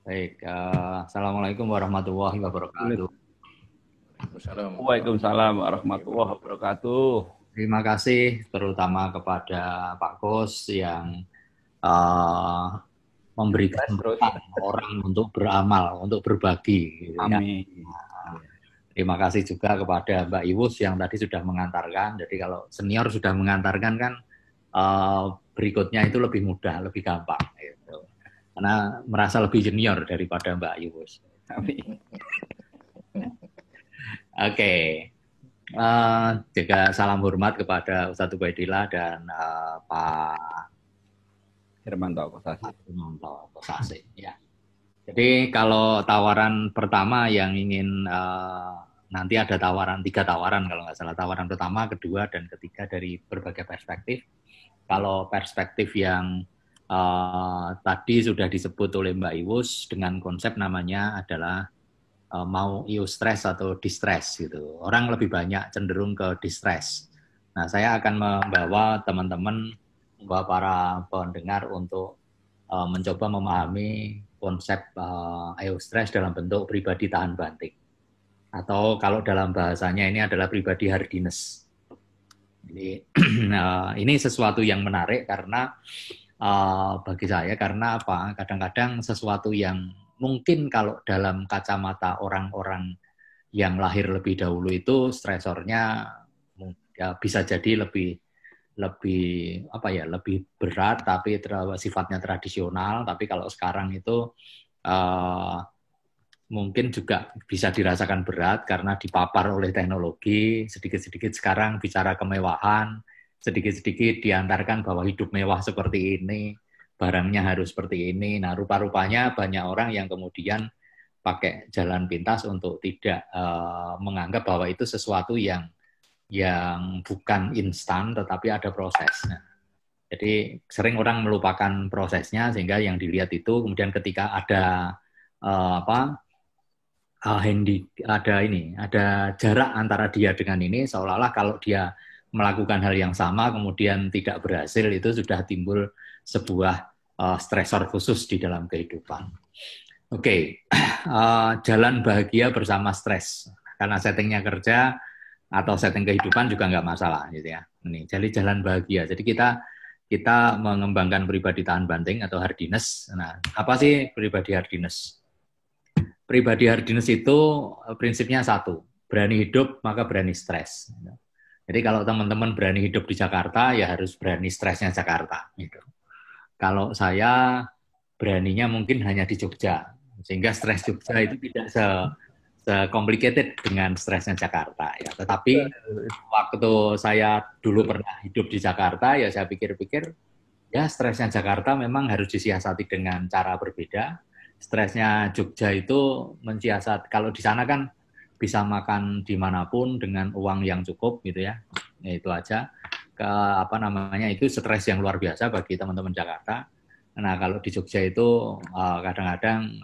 Baik, Assalamualaikum warahmatullahi wabarakatuh. Waalaikumsalam warahmatullahi wabarakatuh. Terima kasih terutama kepada Pak Kus yang uh, memberikan Terus, orang untuk beramal, untuk berbagi. Gitu, ya. amin. Terima kasih juga kepada Mbak Iwus yang tadi sudah mengantarkan. Jadi kalau senior sudah mengantarkan kan berikutnya itu lebih mudah, lebih gampang. Gitu. Karena merasa lebih junior daripada Mbak Iwus. Amin. Oke. Juga salam hormat kepada Ustadz Ubaidillah dan Pak Hermanto Kosasi. Ya. Jadi kalau tawaran pertama yang ingin nanti ada tiga tawaran kalau nggak salah. Tawaran pertama, kedua, dan ketiga dari berbagai perspektif. Kalau perspektif yang tadi sudah disebut oleh Mbak Iwus dengan konsep namanya adalah mau eustress atau distress gitu. Orang lebih banyak cenderung ke distress. Nah, saya akan membawa teman-teman, membawa para pendengar untuk mencoba memahami konsep eustress dalam bentuk pribadi tahan banting. Atau kalau dalam bahasanya ini adalah pribadi hardiness. Jadi ini sesuatu yang menarik karena bagi saya karena apa? Kadang-kadang sesuatu yang mungkin kalau dalam kacamata orang-orang yang lahir lebih dahulu itu stresornya ya, bisa jadi lebih lebih berat tapi sifatnya tradisional. Tapi kalau sekarang itu mungkin juga bisa dirasakan berat karena dipapar oleh teknologi. Sedikit-sedikit sekarang bicara kemewahan, sedikit-sedikit diantarkan bahwa hidup mewah seperti ini, barangnya harus seperti ini. Nah, rupa-rupanya banyak orang yang kemudian pakai jalan pintas untuk tidak menganggap bahwa itu sesuatu yang bukan instan tetapi ada prosesnya. Jadi sering orang melupakan prosesnya sehingga yang dilihat itu kemudian ketika ada ada jarak antara dia dengan ini seolah-olah kalau dia melakukan hal yang sama kemudian tidak berhasil itu sudah timbul sebuah stresor khusus di dalam kehidupan. Oke, jalan bahagia bersama stres karena settingnya kerja atau setting kehidupan juga nggak masalah gitu ya. Ini jadi jalan bahagia. Jadi kita mengembangkan pribadi tahan banting atau hardiness. Nah, apa sih pribadi hardiness? Pribadi hardiness itu prinsipnya satu, berani hidup maka berani stres. Jadi kalau teman-teman berani hidup di Jakarta ya harus berani stresnya Jakarta. Gitu. Kalau saya beraninya mungkin hanya di Jogja, sehingga stres Jogja itu tidak complicated dengan stresnya Jakarta. Ya. Tetapi waktu saya dulu pernah hidup di Jakarta, ya saya pikir-pikir, ya stresnya Jakarta memang harus disiasati dengan cara berbeda. Stresnya Jogja itu mensiasat, kalau di sana kan bisa makan dimanapun dengan uang yang cukup gitu ya, itu aja. Itu stres yang luar biasa bagi teman-teman Jakarta. Nah kalau di Jogja itu kadang-kadang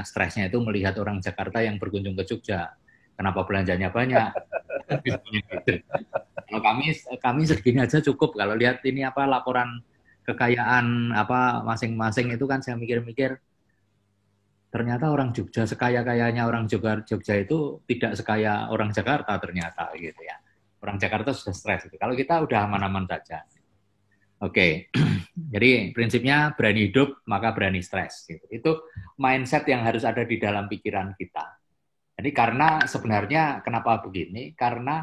stresnya itu melihat orang Jakarta yang berkunjung ke Jogja. Kenapa belanjanya banyak? Kalau kami segini aja cukup. Kalau lihat ini laporan kekayaan masing-masing itu kan saya mikir-mikir ternyata orang Jogja sekaya-kayanya orang Jogja itu tidak sekaya orang Jakarta ternyata gitu ya. Orang Jakarta sudah stres gitu. Kalau kita udah aman-aman saja. Oke, jadi prinsipnya berani hidup maka berani stres. Gitu. Itu mindset yang harus ada di dalam pikiran kita. Jadi karena sebenarnya kenapa begini? Karena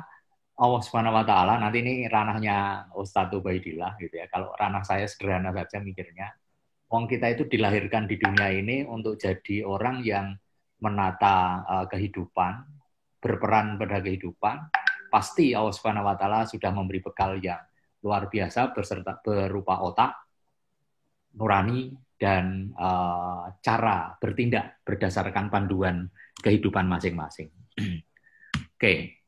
Allah Subhanahu Wa Taala nanti ini ranahnya Ustadz Ubaidillah gitu ya. Kalau ranah saya sederhana saja mikirnya, wong kita itu dilahirkan di dunia ini untuk jadi orang yang menata kehidupan, berperan pada kehidupan. Pasti Allah Subhanahu Wa Taala sudah memberi bekal yang luar biasa berupa otak, nurani, dan cara bertindak berdasarkan panduan kehidupan masing-masing. Oke,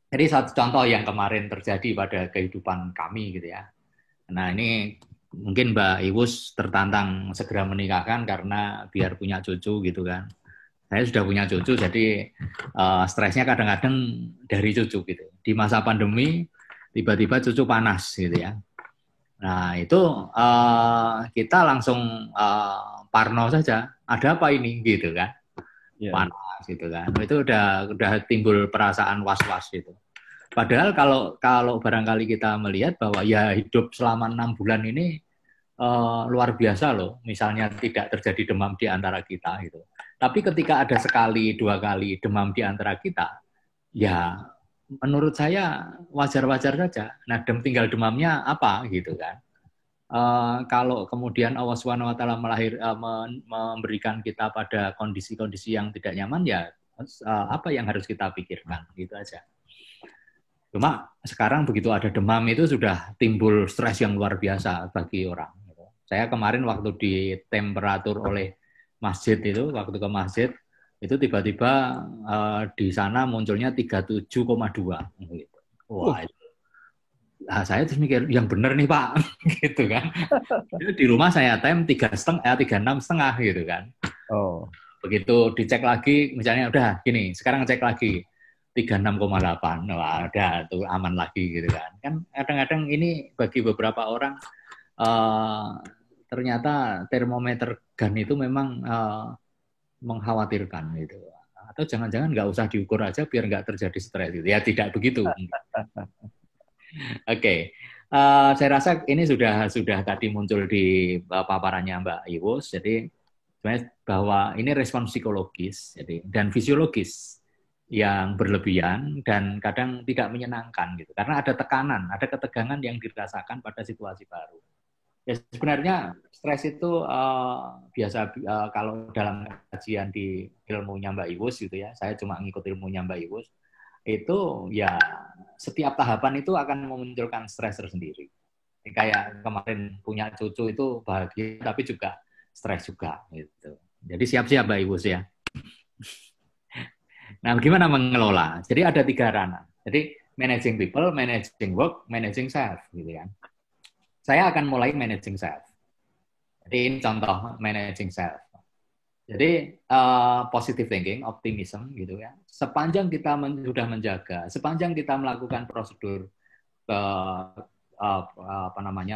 jadi satu contoh yang kemarin terjadi pada kehidupan kami gitu ya. Nah ini mungkin Mbak Iwus tertantang segera menikahkan karena biar punya cucu gitu kan. Saya sudah punya cucu jadi stresnya kadang-kadang dari cucu gitu. Di masa pandemi tiba-tiba cucu panas gitu ya. Nah itu kita langsung parno saja. ada apa ini gitu kan, panas gitu kan, itu udah timbul perasaan was-was gitu. Padahal kalau barangkali kita melihat bahwa ya hidup selama 6 bulan ini luar biasa loh, misalnya tidak terjadi demam di antara kita gitu. Tapi ketika ada sekali, 2 kali demam di antara kita, ya menurut saya wajar-wajar saja. Nah, tinggal demamnya apa gitu kan. Kalau kemudian Allah SWT memberikan kita pada kondisi-kondisi yang tidak nyaman, ya apa yang harus kita pikirkan, gitu aja. Cuma sekarang begitu ada demam itu sudah timbul stres yang luar biasa bagi orang. Saya kemarin waktu di temperatur oleh masjid itu, waktu ke masjid, itu tiba-tiba di sana munculnya 37,2. Gitu. Wah, nah, saya terus mikir, yang benar nih Pak, gitu kan. Di rumah saya 36,5 gitu kan. Oh. Begitu dicek lagi, misalnya udah gini, sekarang cek lagi 36,8, wah udah tuh aman lagi gitu kan. Kan kadang-kadang ini bagi beberapa orang ternyata termometer gun itu memang mengkhawatirkan gitu. Atau jangan-jangan nggak usah diukur aja biar nggak terjadi stres gitu. Ya tidak begitu. Oke. Saya rasa ini sudah tadi muncul di paparannya Mbak Iwos. Jadi sebenarnya bahwa ini respon psikologis jadi dan fisiologis yang berlebihan dan kadang tidak menyenangkan gitu. Karena ada tekanan, ada ketegangan yang dirasakan pada situasi baru. Ya, sebenarnya stres itu biasa kalau dalam kajian di ilmunya Mbak Iwus gitu ya, saya cuma ngikut ilmunya Mbak Iwus, itu ya setiap tahapan itu akan memunculkan stres tersendiri. Kayak kemarin punya cucu itu bahagia tapi juga stres juga gitu. Jadi siap-siap Mbak Iwus ya. Nah, bagaimana mengelola? Jadi ada 3 ranah. Jadi managing people, managing work, managing self gitu kan. Saya akan mulai managing self. Jadi ini contoh managing self. Jadi positive thinking, optimism gitu ya. Sepanjang kita sudah menjaga, sepanjang kita melakukan prosedur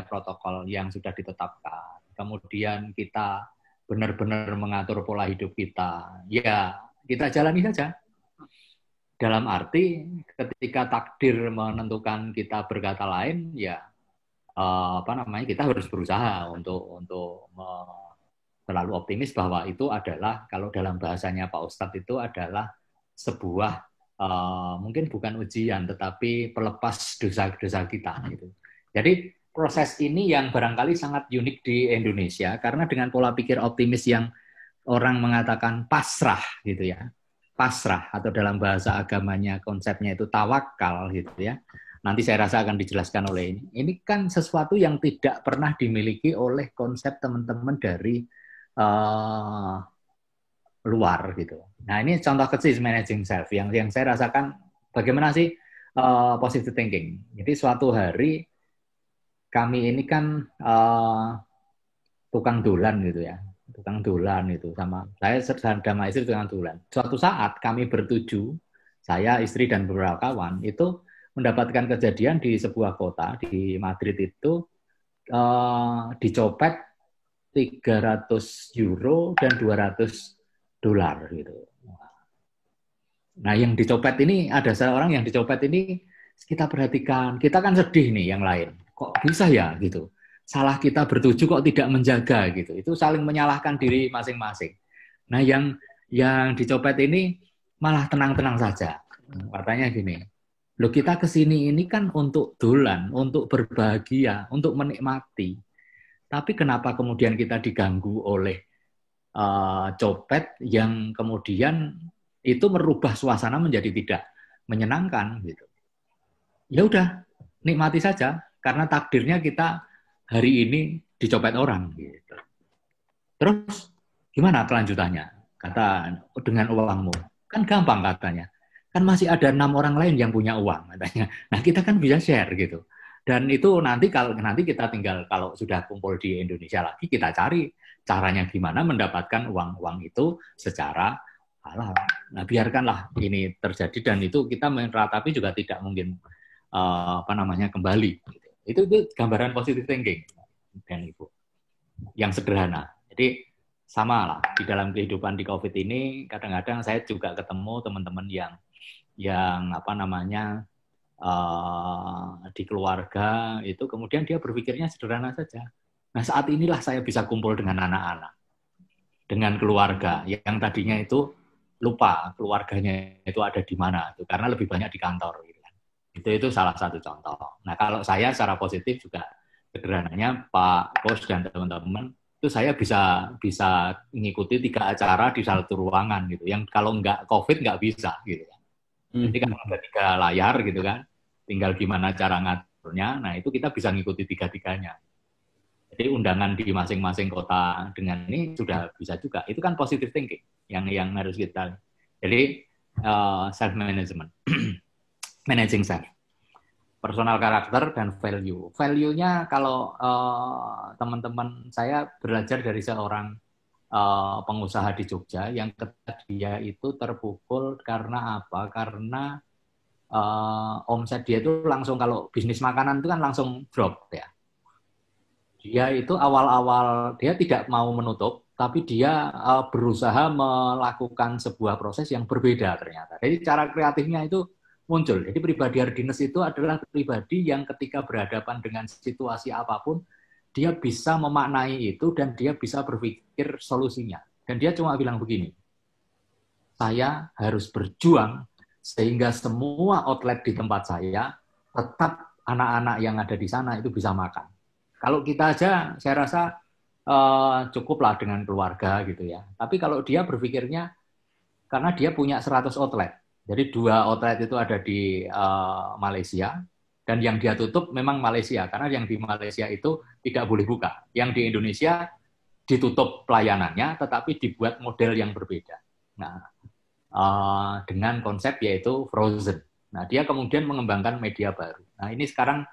protokol yang sudah ditetapkan, kemudian kita benar-benar mengatur pola hidup kita, ya kita jalani saja. Dalam arti ketika takdir menentukan kita berkata lain, ya kita harus berusaha untuk selalu optimis bahwa itu adalah kalau dalam bahasanya Pak Ustadz itu adalah sebuah mungkin bukan ujian tetapi pelepas dosa-dosa kita gitu. Jadi proses ini yang barangkali sangat unik di Indonesia karena dengan pola pikir optimis yang orang mengatakan pasrah gitu ya. Pasrah atau dalam bahasa agamanya konsepnya itu tawakal gitu ya. Nanti saya rasa akan dijelaskan oleh ini. Ini kan sesuatu yang tidak pernah dimiliki oleh konsep teman-teman dari luar gitu. Nah ini contoh kecil managing self yang saya rasakan bagaimana sih positive thinking. Jadi suatu hari kami ini kan tukang dolan gitu ya, tukang dolan itu sama istri tukang dolan. Suatu saat kami bertuju, saya, istri dan beberapa kawan itu mendapatkan kejadian di sebuah kota di Madrid itu dicopet 300 euro dan 200 dolar gitu. Nah, yang dicopet ini ada seorang yang dicopet ini kita perhatikan, kita kan sedih nih yang lain. Kok bisa ya gitu? Salah kita bertuju kok tidak menjaga gitu. Itu saling menyalahkan diri masing-masing. Nah, yang dicopet ini malah tenang-tenang saja. Katanya gini, loh kita kesini ini kan untuk dolan, untuk berbahagia, untuk menikmati. Tapi kenapa kemudian kita diganggu oleh copet yang kemudian itu merubah suasana menjadi tidak menyenangkan gitu. Ya udah, nikmati saja karena takdirnya kita hari ini dicopet orang gitu. Terus gimana kelanjutannya? Kata dengan uangmu. Kan gampang katanya. Kan masih ada 6 orang lain yang punya uang katanya. Nah, kita kan bisa share gitu. Dan itu nanti kita tinggal kalau sudah kumpul di Indonesia lagi kita cari caranya gimana mendapatkan uang itu secara halal. Nah, biarkanlah ini terjadi dan itu kita meratapi juga tidak mungkin kembali. Itu gambaran positive thinking dan Ibu yang sederhana. Jadi sama lah di dalam kehidupan di COVID ini, kadang-kadang saya juga ketemu teman-teman yang apa namanya di keluarga itu, kemudian dia berpikirnya sederhana saja. Nah, saat inilah saya bisa kumpul dengan anak-anak, dengan keluarga yang tadinya itu lupa keluarganya itu ada di mana, itu karena lebih banyak di kantor. Gitu kan. Itu salah satu contoh. Nah, kalau saya secara positif juga sederhananya Pak Bos dan teman-teman, itu saya bisa mengikuti 3 acara di satu ruangan gitu. Yang kalau nggak COVID nggak bisa gitu kan. Jadi kan ada 3 layar gitu kan, tinggal gimana cara ngaturnya. Nah itu kita bisa ngikuti 3-tiganya. Jadi undangan di masing-masing kota dengan ini sudah bisa juga. Itu kan positive thinking yang harus kita. Jadi self management, managing self. Personal karakter dan value. Value-nya kalau teman-teman saya belajar dari seorang pengusaha di Jogja yang dia itu terpukul karena apa? Karena omset dia itu langsung, kalau bisnis makanan itu kan langsung drop ya. Dia itu awal-awal dia tidak mau menutup, tapi dia berusaha melakukan sebuah proses yang berbeda ternyata. Jadi cara kreatifnya itu muncul. Jadi pribadi hardiness itu adalah pribadi yang ketika berhadapan dengan situasi apapun, dia bisa memaknai itu dan dia bisa berpikir solusinya. Dan dia cuma bilang begini, saya harus berjuang sehingga semua outlet di tempat saya tetap anak-anak yang ada di sana itu bisa makan. Kalau kita aja, saya rasa cukuplah dengan keluarga gitu ya. Tapi kalau dia berpikirnya, karena dia punya 100 outlet, jadi 2 outlet itu ada di Malaysia, dan yang dia tutup memang Malaysia, karena yang di Malaysia itu tidak boleh buka. Yang di Indonesia ditutup pelayanannya, tetapi dibuat model yang berbeda. Nah, dengan konsep yaitu frozen. Nah, dia kemudian mengembangkan media baru. Nah, ini sekarang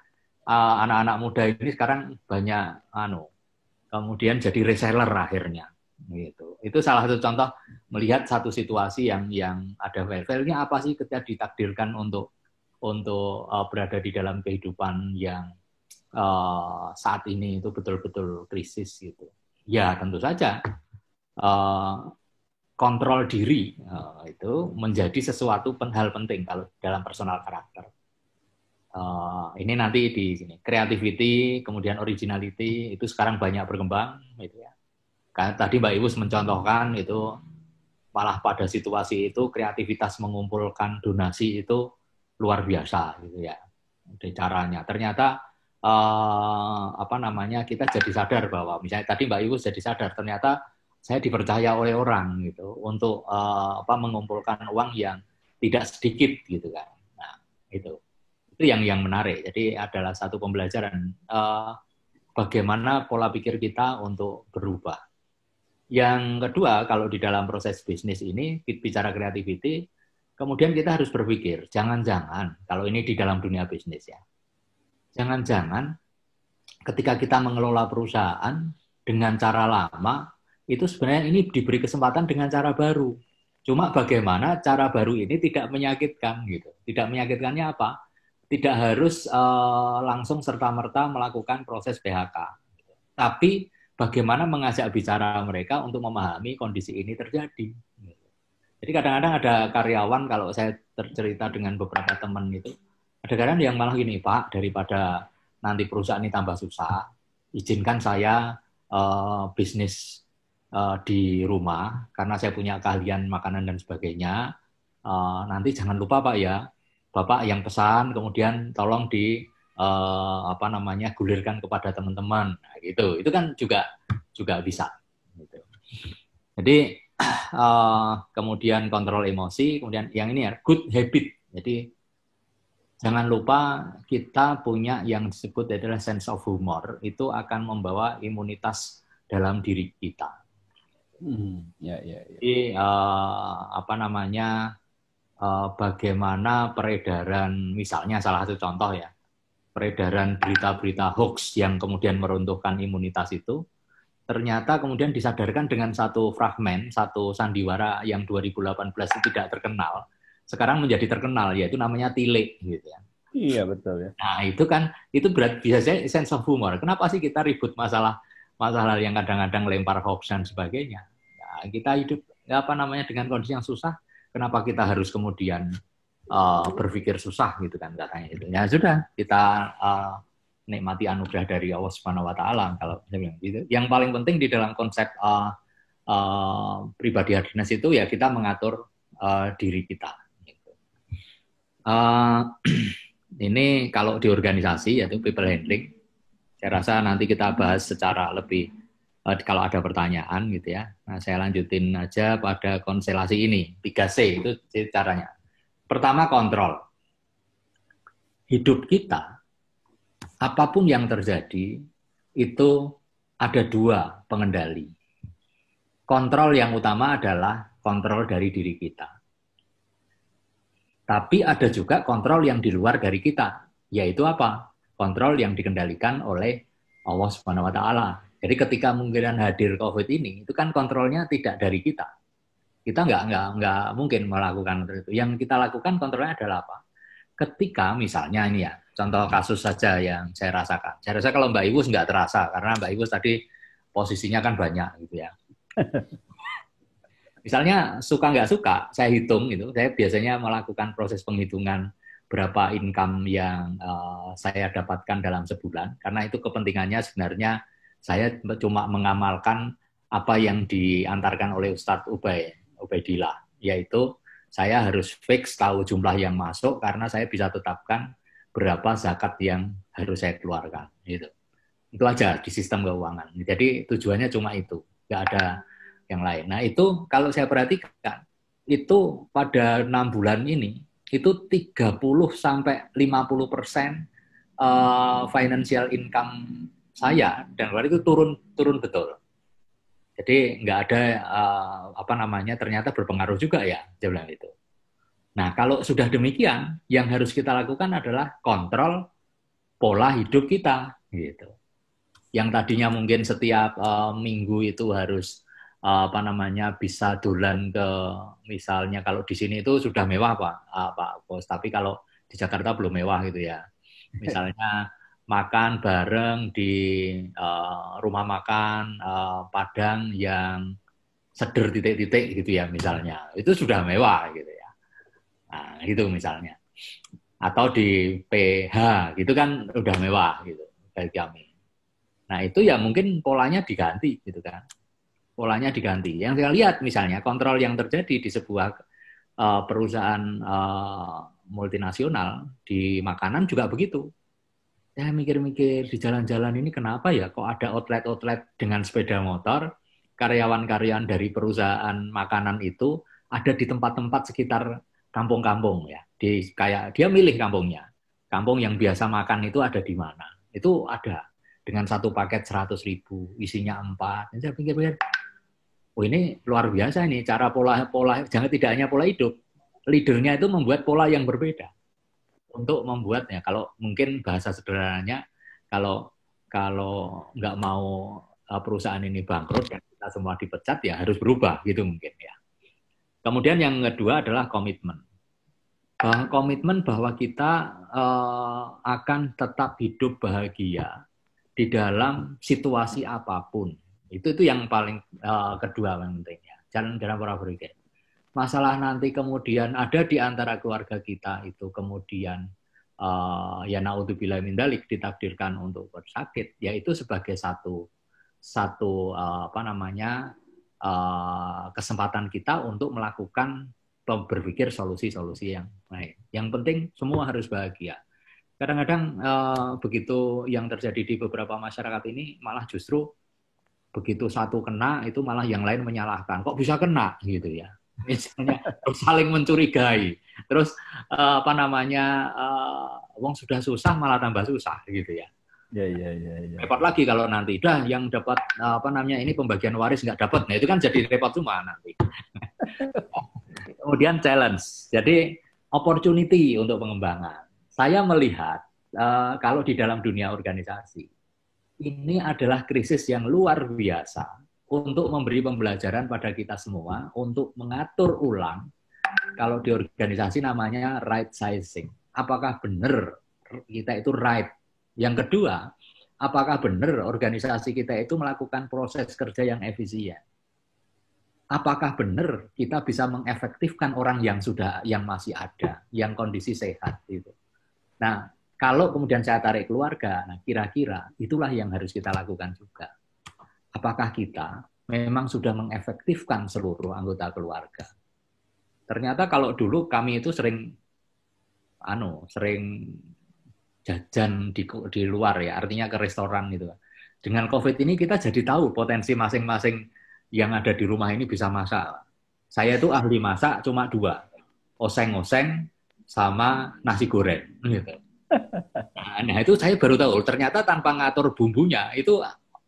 anak-anak muda ini sekarang banyak kemudian jadi reseller akhirnya. Gitu. Itu salah satu contoh melihat satu situasi yang ada value-nya apa sih ketika ditakdirkan untuk berada di dalam kehidupan yang saat ini itu betul-betul krisis gitu. Ya tentu saja kontrol diri itu menjadi sesuatu hal penting kalau dalam personal karakter. Ini nanti di sini creativity, kemudian originality itu sekarang banyak berkembang gitu ya. Tadi Mbak Iwus mencontohkan itu malah pada situasi itu kreativitas mengumpulkan donasi itu luar biasa gitu ya. Di caranya ternyata kita jadi sadar bahwa misalnya tadi Mbak Iwus jadi sadar ternyata saya dipercaya oleh orang gitu untuk mengumpulkan uang yang tidak sedikit gitu kan. Nah, itu yang menarik. Jadi adalah satu pembelajaran bagaimana pola pikir kita untuk berubah. Yang kedua, kalau di dalam proses bisnis ini, bicara creativity, kemudian kita harus berpikir, jangan-jangan, kalau ini di dalam dunia bisnis ya, jangan-jangan ketika kita mengelola perusahaan dengan cara lama, itu sebenarnya ini diberi kesempatan dengan cara baru. Cuma bagaimana cara baru ini tidak menyakitkan gitu. Tidak menyakitkannya apa? Tidak harus langsung serta-merta melakukan proses PHK. Tapi bagaimana mengajak bicara mereka untuk memahami kondisi ini terjadi. Jadi kadang-kadang ada karyawan, kalau saya cerita dengan beberapa teman itu, ada kadang yang malah gini, Pak, daripada nanti perusahaan ini tambah susah, izinkan saya bisnis di rumah, karena saya punya keahlian makanan dan sebagainya. Nanti jangan lupa Pak ya, Bapak yang pesan, kemudian tolong gulirkan kepada teman-teman. Nah, gitu. Itu kan juga bisa. Gitu. Jadi kemudian kontrol emosi, kemudian yang ini ya good habit. Jadi jangan lupa kita punya yang disebut adalah sense of humor. Itu akan membawa imunitas dalam diri kita. Jadi bagaimana peredaran, misalnya salah satu contoh ya, peredaran berita-berita hoax yang kemudian meruntuhkan imunitas itu, ternyata kemudian disadarkan dengan satu fragmen, satu sandiwara yang 2018 itu tidak terkenal, sekarang menjadi terkenal, yaitu namanya Tile gitu ya. Iya betul ya. Nah itu kan, itu berat biasanya sense of humor. Kenapa sih kita ribut masalah yang kadang-kadang lempar hoax dan sebagainya? kita hidup dengan kondisi yang susah, kenapa kita harus kemudian berpikir susah gitu kan katanya itu. Ya sudah, kita nikmati anugerah dari Allah Subhanahu wa taala kalau saya bilang gitu. Yang paling penting di dalam konsep pribadi happiness itu ya kita mengatur diri kita gitu. Ini kalau di organisasi yaitu people handling. Saya rasa nanti kita bahas secara lebih kalau ada pertanyaan gitu ya. Nah, saya lanjutin aja pada konstelasi ini. 3C itu caranya. Pertama, kontrol. Hidup kita, apapun yang terjadi, itu ada 2 pengendali. Kontrol yang utama adalah kontrol dari diri kita. Tapi ada juga kontrol yang di luar dari kita, yaitu apa? Kontrol yang dikendalikan oleh Allah Subhanahu wa taala. Jadi ketika mungkin hadir COVID ini, itu kan kontrolnya tidak dari kita. Kita nggak mungkin melakukan itu. Yang kita lakukan kontrolnya adalah apa? Ketika misalnya ini ya, contoh kasus saja yang saya rasakan. Saya rasa kalau Mbak Iwus nggak terasa, karena Mbak Iwus tadi posisinya kan banyak gitu ya. Misalnya suka nggak suka, saya hitung gitu. Saya biasanya melakukan proses penghitungan berapa income yang saya dapatkan dalam sebulan. Karena itu kepentingannya sebenarnya saya cuma mengamalkan apa yang diantarkan oleh Ustadz Ubaidillah, yaitu saya harus fix tahu jumlah yang masuk karena saya bisa tetapkan berapa zakat yang harus saya keluarkan. Gitu. Itu aja di sistem keuangan. Jadi tujuannya cuma itu, nggak ada yang lain. Nah itu kalau saya perhatikan, itu pada 6 bulan ini, itu 30-50% financial income saya, dan itu turun betul. Jadi nggak ada ternyata berpengaruh juga ya, saya bilang itu. Nah kalau sudah demikian, yang harus kita lakukan adalah kontrol pola hidup kita, gitu. Yang tadinya mungkin setiap minggu itu harus bisa dolan ke, misalnya kalau di sini itu sudah mewah Pak Bos, tapi kalau di Jakarta belum mewah gitu ya. Misalnya makan bareng di rumah makan Padang yang seder titik-titik gitu ya misalnya, itu sudah mewah gitu ya. Nah gitu misalnya. Atau di PH gitu kan udah mewah gitu bagi kami. Nah itu ya mungkin polanya diganti gitu kan. Polanya diganti. Yang saya lihat misalnya kontrol yang terjadi di sebuah perusahaan multinasional di makanan juga begitu. Saya mikir-mikir di jalan-jalan ini kenapa ya kok ada outlet-outlet dengan sepeda motor, karyawan-karyawan dari perusahaan makanan itu ada di tempat-tempat sekitar kampung-kampung ya. Kayak dia milih kampungnya. Kampung yang biasa makan itu ada di mana. Itu ada dengan satu paket 100.000, isinya 4. Dan saya pikir-pikir, oh ini luar biasa ini cara pola jangan tidak hanya pola hidup, leadernya itu membuat pola yang berbeda untuk membuatnya. Kalau mungkin bahasa sederhananya, kalau nggak mau perusahaan ini bangkrut dan kita semua dipecat ya harus berubah gitu mungkin ya. Kemudian yang kedua adalah komitmen. Komitmen bahwa kita akan tetap hidup bahagia di dalam situasi apapun. Itu yang paling kedua yang pentingnya. Jangan pernah berpikir. Masalah nanti kemudian ada di antara keluarga kita itu kemudian ya naudzubillah min dzalik ditakdirkan untuk bersakit, yaitu sebagai satu kesempatan kita untuk melakukan berpikir solusi-solusi yang lain. Yang penting semua harus bahagia. Kadang-kadang begitu yang terjadi di beberapa masyarakat ini malah justru begitu satu kena itu malah yang lain menyalahkan. Kok bisa kena gitu ya? Misalnya saling mencurigai. Terus wong sudah susah malah tambah susah gitu ya. Ya. Repot lagi kalau nanti dah yang dapat ini pembagian waris nggak dapat. Nah itu kan jadi repot semua nanti. Kemudian challenge. Jadi opportunity untuk pengembangan. Saya melihat kalau di dalam dunia organisasi ini adalah krisis yang luar biasa untuk memberi pembelajaran pada kita semua untuk mengatur ulang, kalau di organisasi namanya right sizing. Apakah benar kita itu right? Yang kedua, apakah benar organisasi kita itu melakukan proses kerja yang efisien? apakah benar kita bisa mengefektifkan orang yang masih ada, yang kondisi sehat gitu. Nah, kalau kemudian saya tarik keluarga, nah kira-kira itulah yang harus kita lakukan juga. Apakah kita memang sudah mengefektifkan seluruh anggota keluarga? Ternyata kalau dulu kami itu sering jajan di luar ya, artinya ke restoran gitu. Dengan COVID ini kita jadi tahu potensi masing-masing yang ada di rumah ini bisa masak. Saya itu ahli masak cuma 2, oseng-oseng sama nasi goreng gitu. Nah itu saya baru tahu, ternyata tanpa ngatur bumbunya, itu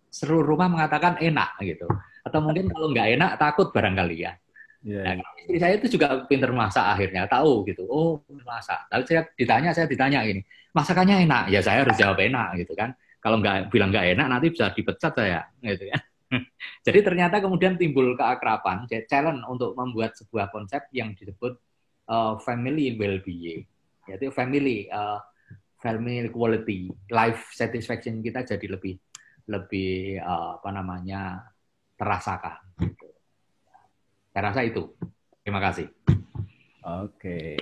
seluruh rumah mengatakan enak gitu. Atau mungkin kalau nggak enak, takut barangkali ya. Nah, istri saya itu juga pinter masak akhirnya, tahu gitu. Oh, masak. Lalu saya ditanya gini, masakannya enak? Ya saya harus jawab enak gitu kan. Kalau nggak bilang nggak enak, nanti bisa dipecat saya gitu ya. Jadi ternyata kemudian timbul keakraban, challenge untuk membuat sebuah konsep yang disebut family well-being, yaitu family quality, life satisfaction kita jadi lebih terasakan. Gitu. Saya rasa itu. Terima kasih. Oke.